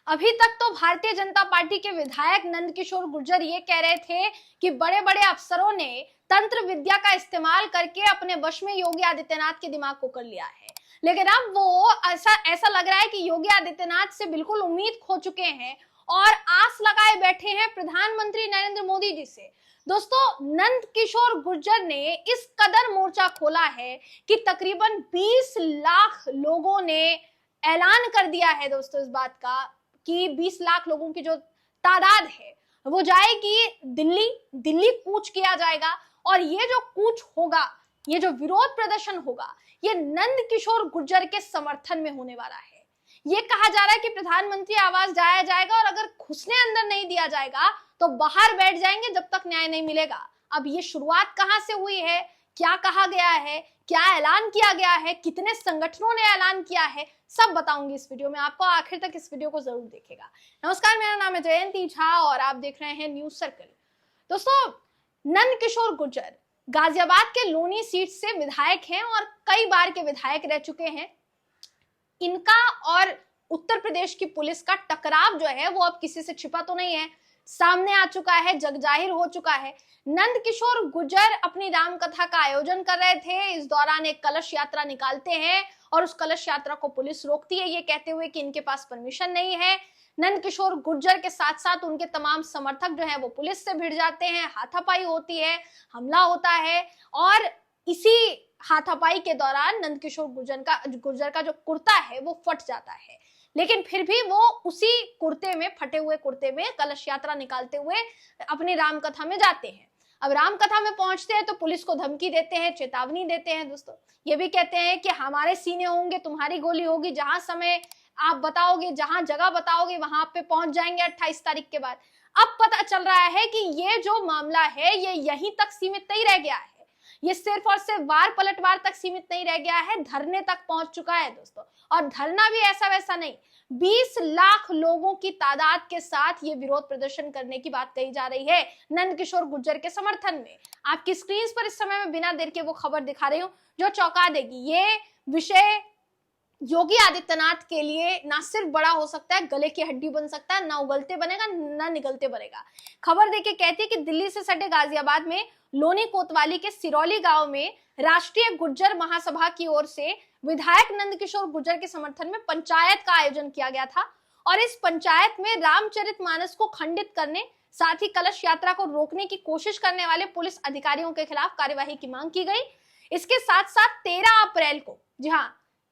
अभी तक तो भारतीय जनता पार्टी के विधायक नंदकिशोर गुर्जर ये कह रहे थे कि बड़े बड़े अफसरों ने तंत्र विद्या का इस्तेमाल करके अपने वश में योगी आदित्यनाथ के दिमाग को कर लिया है। लेकिन अब वो ऐसा लग रहा है कि योगी आदित्यनाथ से बिल्कुल उम्मीद खो चुके हैं और आस लगाए बैठे हैं प्रधानमंत्री नरेंद्र मोदी जी से। दोस्तों, नंदकिशोर गुर्जर ने इस कदर मोर्चा खोला है कि तकरीबन 20 लाख लोगों ने ऐलान कर दिया है दोस्तों इस बात का कि 20 लाख लोगों की जो तादाद है वो जाएगी दिल्ली कूच किया जाएगा। और ये जो कूच होगा, ये जो विरोध प्रदर्शन होगा, ये नंदकिशोर गुर्जर के समर्थन में होने वाला है। ये कहा जा रहा है कि प्रधानमंत्री आवास जाया जाएगा और अगर घुसने अंदर नहीं दिया जाएगा तो बाहर बैठ जाएंगे जब तक न्याय नहीं मिलेगा। अब ये शुरुआत कहां से हुई है, क्या कहा गया है, क्या ऐलान किया गया है, कितने संगठनों ने ऐलान किया है, सब बताऊंगी इस वीडियो में आपको। आखिर तक इस वीडियो को जरूर देखिएगा। नमस्कार, मेरा नाम है जयंती झा और आप देख रहे हैं न्यूज सर्कल। दोस्तों, नंदकिशोर गुर्जर गाजियाबाद के लोनी सीट से विधायक हैं और कई बार के विधायक रह चुके हैं। इनका और उत्तर प्रदेश की पुलिस का टकराव जो है वो अब किसी से छिपा तो नहीं है, सामने आ चुका है, जगजाहिर हो चुका है। नंदकिशोर गुर्जर अपनी रामकथा का आयोजन कर रहे थे। इस दौरान एक कलश यात्रा निकालते हैं और उस कलश यात्रा को पुलिस रोकती है, ये कहते हुए कि इनके पास परमिशन नहीं है। नंदकिशोर गुर्जर के साथ साथ उनके तमाम समर्थक जो है वो पुलिस से भिड़ जाते हैं, हाथापाई होती है, हमला होता है और इसी हाथापाई के दौरान नंदकिशोर गुर्जर का जो कुर्ता है वो फट जाता है। लेकिन फिर भी वो उसी कुर्ते में, फटे हुए कुर्ते में कलश यात्रा निकालते हुए अपनी रामकथा में जाते हैं। अब रामकथा में पहुंचते हैं तो पुलिस को धमकी देते हैं, चेतावनी देते हैं। दोस्तों, ये भी कहते हैं कि हमारे सीने होंगे, तुम्हारी गोली होगी, जहां समय आप बताओगे, जहां जगह बताओगे वहां पे पहुंच जाएंगे 28 तारीख के बाद। अब पता चल रहा है कि ये जो मामला है ये यहीं तक सीमित नहीं रह गया है, ये सिर्फ और सिर्फ वार पलटवार तक सीमित नहीं रह गया है, धरने तक पहुंच चुका है दोस्तों। और धरना भी ऐसा वैसा नहीं, 20 लाख लोगों की तादाद के साथ ये विरोध प्रदर्शन करने की बात कही जा रही है नंदकिशोर गुर्जर के समर्थन में। आपकी स्क्रीन पर इस समय में बिना देर के वो खबर दिखा रही हूं जो चौंका देगी। ये विषय योगी आदित्यनाथ के लिए ना सिर्फ बड़ा हो सकता है, गले की हड्डी बन सकता है, ना उगलते बनेगा ना निगलते बनेगा। खबर देके कहती है कि दिल्ली से सटे गाजियाबाद में लोनी कोतवाली के सिरौली गांव में राष्ट्रीय गुर्जर महासभा की ओर से विधायक नंदकिशोर गुर्जर के समर्थन में पंचायत का आयोजन किया गया था और इस पंचायत में रामचरितमानस को खंडित करने, साथ ही कलश यात्रा को रोकने की कोशिश करने वाले पुलिस अधिकारियों के खिलाफ कार्यवाही की मांग की गई। इसके साथ साथ 13 अप्रैल को, जी हाँ,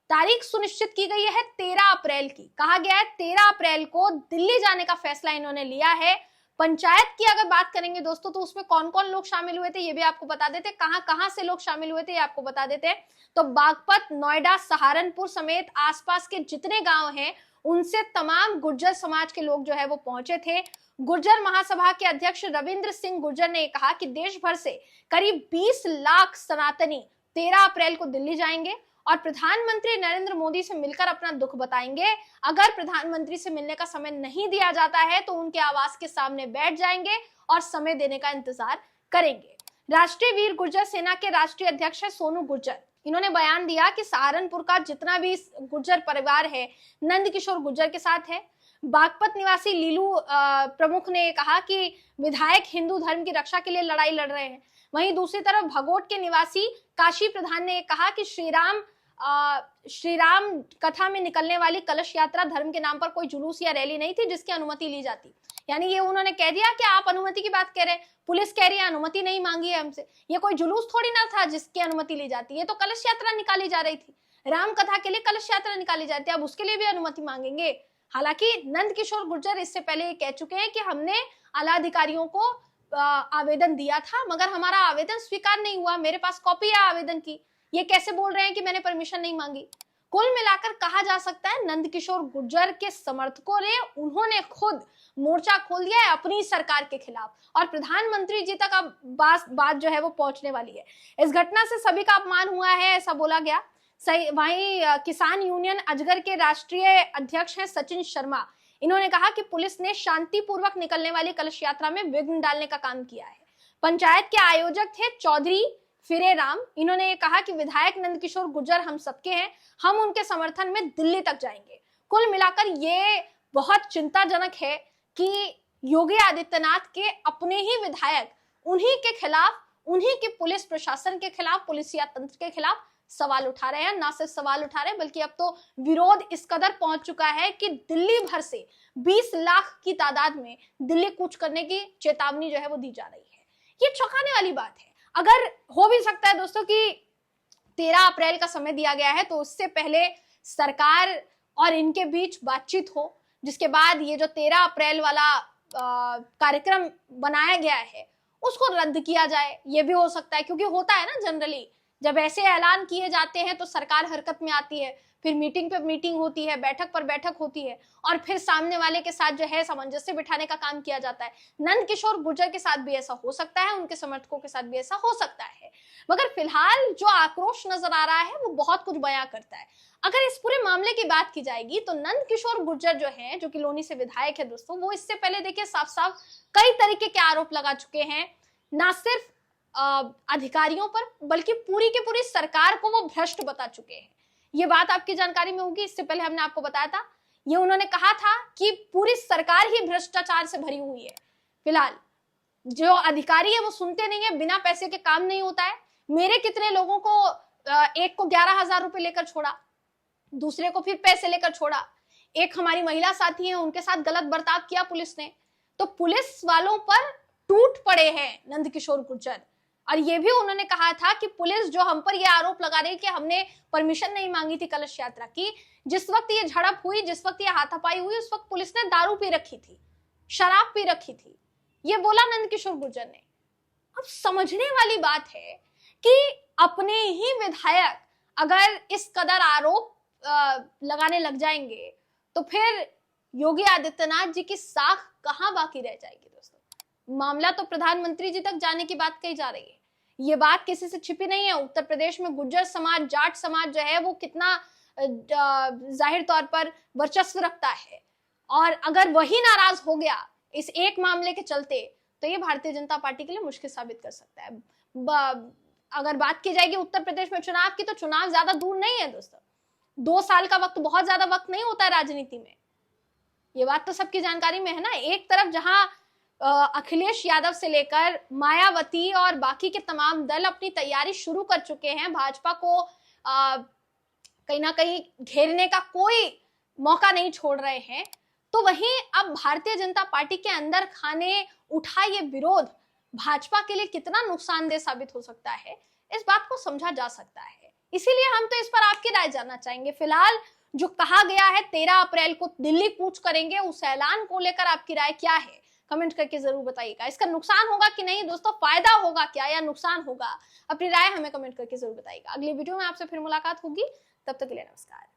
तारीख सुनिश्चित की गई है 13 अप्रैल की, कहा गया है 13 अप्रैल को दिल्ली जाने का फैसला इन्होंने लिया है। पंचायत की अगर बात करेंगे दोस्तों तो उसमें कौन कौन लोग शामिल हुए थे ये भी आपको बता देते, कहां से लोग शामिल हुए थे ये आपको बता देते। तो बागपत, नोएडा, सहारनपुर समेत आसपास के जितने गांव हैं उनसे तमाम गुर्जर समाज के लोग जो है वो पहुंचे थे। गुर्जर महासभा के अध्यक्ष रविंद्र सिंह गुर्जर ने कहा कि देश भर से करीब 20 लाख सनातनी 13 अप्रैल को दिल्ली जाएंगे और प्रधानमंत्री नरेंद्र मोदी से मिलकर अपना दुख बताएंगे। अगर प्रधानमंत्री से मिलने का समय नहीं दिया जाता है तो उनके आवास के सामने बैठ जाएंगे और समय देने का इंतजार करेंगे। राष्ट्रीय वीर गुर्जर सेना के राष्ट्रीय अध्यक्ष है सोनू गुर्जर। इन्होंने बयान दिया कि सहारनपुर का जितना भी गुर्जर परिवार है नंदकिशोर गुर्जर के साथ है। बागपत निवासी लीलू प्रमुख ने कहा कि विधायक हिंदू धर्म की रक्षा के लिए लड़ाई लड़ रहे हैं। वहीं दूसरी तरफ भगोट के निवासी काशी प्रधान ने कहा कि श्री राम कथा में निकलने वाली कलश यात्रा धर्म के नाम पर कोई जुलूस या रैली नहीं थी जिसकी अनुमति ली जाती। यानी ये उन्होंने कह दिया कि आप अनुमति की बात कह रहे हैं, पुलिस कह रही है अनुमति नहीं मांगी है हमसे, ये कोई जुलूस थोड़ी ना था जिसकी अनुमति ली जाती है। तो कलश यात्रा निकाली जा रही थी, राम कथा के लिए कलश यात्रा निकाली जाती है, अब उसके लिए भी अनुमति मांगेंगे। हालांकि नंदकिशोर गुर्जर इससे पहले ये कह चुके हैं कि हमने आला अधिकारियों को आवेदन दिया था मगर हमारा आवेदन स्वीकार नहीं हुआ, मेरे पास कॉपी है आवेदन की, ये कैसे बोल रहे हैं कि मैंने परमिशन नहीं मांगी। कुल मिलाकर कहा जा सकता है नंदकिशोर गुर्जर के समर्थकों ने, उन्होंने खुद मोर्चा खोल दिया है अपनी सरकार के खिलाफ और प्रधानमंत्री जी तक अब बात जो है वो पहुंचने वाली है। इस घटना से सभी का अपमान हुआ है ऐसा बोला गया। वहीं किसान यूनियन अजगर के राष्ट्रीय अध्यक्ष हैं सचिन शर्मा। इन्होंने कहा कि पुलिस ने शांतिपूर्वक निकलने वाली कलश यात्रा में विघ्न डालने का काम किया है। पंचायत के आयोजक थे चौधरी फिरे राम। इन्होंने ये कहा कि विधायक नंदकिशोर गुर्जर हम सबके हैं, हम उनके समर्थन में दिल्ली तक जाएंगे। कुल मिलाकर ये बहुत चिंताजनक है कि योगी आदित्यनाथ के अपने ही विधायक उन्हीं के खिलाफ, उन्हीं के पुलिस प्रशासन के खिलाफ, पुलिसिया तंत्र के खिलाफ सवाल उठा रहे हैं। ना सिर्फ सवाल उठा रहे हैं बल्कि अब तो विरोध इस कदर पहुंच चुका है कि दिल्ली भर से 20 लाख की तादाद में दिल्ली कूच करने की चेतावनी जो है वो दी जा रही है। ये चौंकाने वाली बात है। अगर हो भी सकता है दोस्तों कि 13 अप्रैल का समय दिया गया है, तो उससे पहले सरकार और इनके बीच बातचीत हो, जिसके बाद ये जो 13 अप्रैल वाला कार्यक्रम बनाया गया है उसको रद्द किया जाए। ये भी हो सकता है, क्योंकि होता है ना जनरली जब ऐसे ऐलान किए जाते हैं तो सरकार हरकत में आती है, फिर मीटिंग पे मीटिंग होती है, बैठक पर बैठक होती है, और फिर सामने वाले के साथ जो है सामंजस्य बिठाने का काम किया जाता है। नंद किशोर गुर्जर के साथ भी ऐसा हो सकता है, उनके समर्थकों के साथ भी ऐसा हो सकता है। मगर फिलहाल जो आक्रोश नजर आ रहा है वो बहुत कुछ बयां करता है। अगर इस पूरे मामले की बात की जाएगी तो नंद किशोर गुर्जर जो है, जो कि लोनी से विधायक है दोस्तों, वो इससे पहले देखिए साफ साफ कई तरीके के आरोप लगा चुके हैं, ना सिर्फ अधिकारियों पर बल्कि पूरी की पूरी सरकार को वो भ्रष्ट बता चुके हैं। ये बात आपकी जानकारी में होगी, इससे पहले हमने आपको बताया था। ये उन्होंने कहा था कि पूरी सरकार ही भ्रष्टाचार से भरी हुई है। फिलहाल जो अधिकारी है वो सुनते नहीं है, बिना पैसे के काम नहीं होता है। मेरे कितने लोगों को एक को 11,000 रुपए लेकर छोड़ा, दूसरे को फिर पैसे लेकर छोड़ा, एक हमारी महिला साथी है उनके साथ गलत बर्ताव किया पुलिस ने। तो पुलिस वालों पर टूट पड़े हैं नंद किशोर गुर्जर। और ये भी उन्होंने कहा था कि पुलिस जो हम पर ये आरोप लगा रही है कि हमने परमिशन नहीं मांगी थी कलश यात्रा की, जिस वक्त ये झड़प हुई, जिस वक्त ये हाथापाई हुई, उस वक्त पुलिस ने दारू पी रखी थी, शराब पी रखी थी। ये बोला नंद किशोर गुर्जर ने। अब समझने वाली बात है कि अपने ही विधायक अगर इस कदर आरोप लगाने लग जाएंगे तो फिर योगी आदित्यनाथ जी की साख कहां बाकी रह जाएगी दोस्तों। मामला तो प्रधानमंत्री जी तक जाने की बात कही जा रही है। ये बात किसी से छिपी नहीं है। उत्तर प्रदेश में गुर्जर समाज, जाट समाज जो है वो कितना जाहिर तौर पर वर्चस्व रखता है, और अगर वही नाराज हो गया इस एक मामले के चलते तो ये भारतीय जनता पार्टी के लिए मुश्किल साबित कर सकता है। अगर बात की जाएगी उत्तर प्रदेश में चुनाव की, तो चुनाव ज्यादा दूर नहीं है दोस्तों। 2 साल का वक्त बहुत ज्यादा वक्त नहीं होता है राजनीति में। ये बात तो सबकी जानकारी में है ना। एक तरफ जहां अखिलेश यादव से लेकर मायावती और बाकी के तमाम दल अपनी तैयारी शुरू कर चुके हैं, भाजपा को कहीं ना कहीं घेरने का कोई मौका नहीं छोड़ रहे हैं, तो वहीं अब भारतीय जनता पार्टी के अंदर खाने उठा ये विरोध भाजपा के लिए कितना नुकसानदेह साबित हो सकता है, इस बात को समझा जा सकता है। इसीलिए हम तो इस पर आपकी राय जानना चाहेंगे। फिलहाल जो कहा गया है 13 अप्रैल को दिल्ली कूच करेंगे, उस ऐलान को लेकर आपकी राय क्या है, कमेंट करके जरूर बताइएगा। इसका नुकसान होगा कि नहीं दोस्तों, फायदा होगा क्या या नुकसान होगा, अपनी राय हमें कमेंट करके जरूर बताइएगा। अगली वीडियो में आपसे फिर मुलाकात होगी, तब तक के लिए नमस्कार।